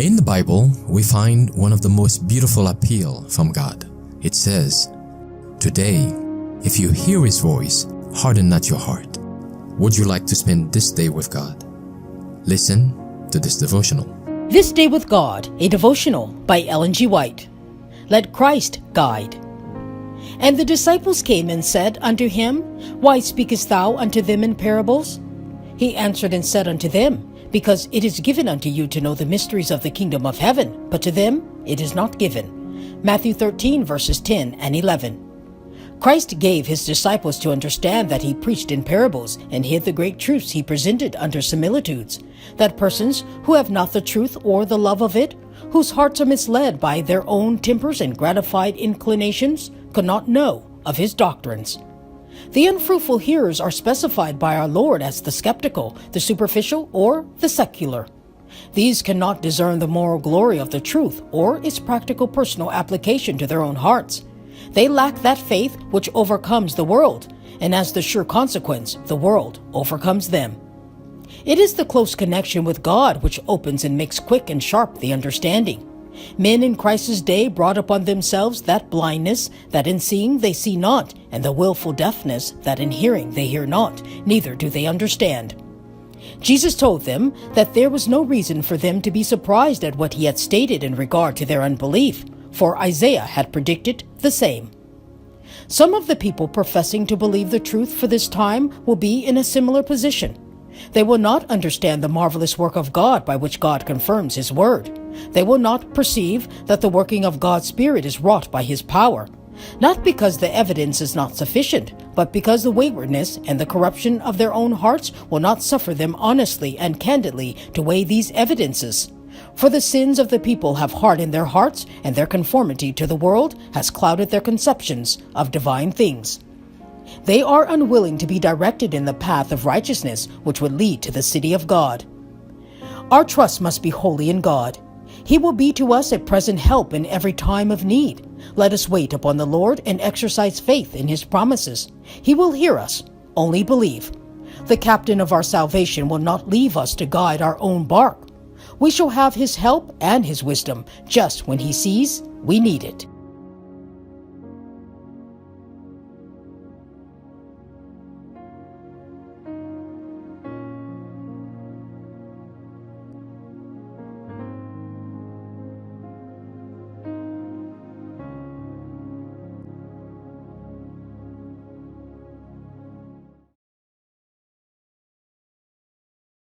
In the Bible, we find one of the most beautiful appeal from God. It says, "Today, if you hear His voice, harden not your heart." Would you like to spend this day with God? Listen to this devotional. This Day with God, a devotional by Ellen G. White. Let Christ guide. And the disciples came and said unto him, Why speakest thou unto them in parables? He answered and said unto them, Because it is given unto you to know the mysteries of the kingdom of heaven, but to them it is not given. Matthew 13, verses 10 and 11. Christ gave his disciples to understand that he preached in parables and hid the great truths he presented under similitudes, that persons who have not the truth or the love of it, whose hearts are misled by their own tempers and gratified inclinations, could not know of his doctrines. The unfruitful hearers are specified by our Lord as the skeptical, the superficial, or the secular. These cannot discern the moral glory of the truth or its practical personal application to their own hearts. They lack that faith which overcomes the world, and as the sure consequence, the world overcomes them. It is the close connection with God which opens and makes quick and sharp the understanding. Men in Christ's day brought upon themselves that blindness, that in seeing they see not, and the willful deafness, that in hearing they hear not, neither do they understand. Jesus told them that there was no reason for them to be surprised at what he had stated in regard to their unbelief, for Isaiah had predicted the same. Some of the people professing to believe the truth for this time will be in a similar position. They will not understand the marvelous work of God by which God confirms his word. They will not perceive that the working of God's Spirit is wrought by his power, not because the evidence is not sufficient, but because the waywardness and the corruption of their own hearts will not suffer them honestly and candidly to weigh these evidences. For the sins of the people have hardened their hearts, and their conformity to the world has clouded their conceptions of divine things. They are unwilling to be directed in the path of righteousness which would lead to the city of God. Our trust must be wholly in God. He will be to us a present help in every time of need. Let us wait upon the Lord and exercise faith in his promises. He will hear us. Only believe. The captain of our salvation will not leave us to guide our own bark. We shall have his help and his wisdom just when he sees we need it.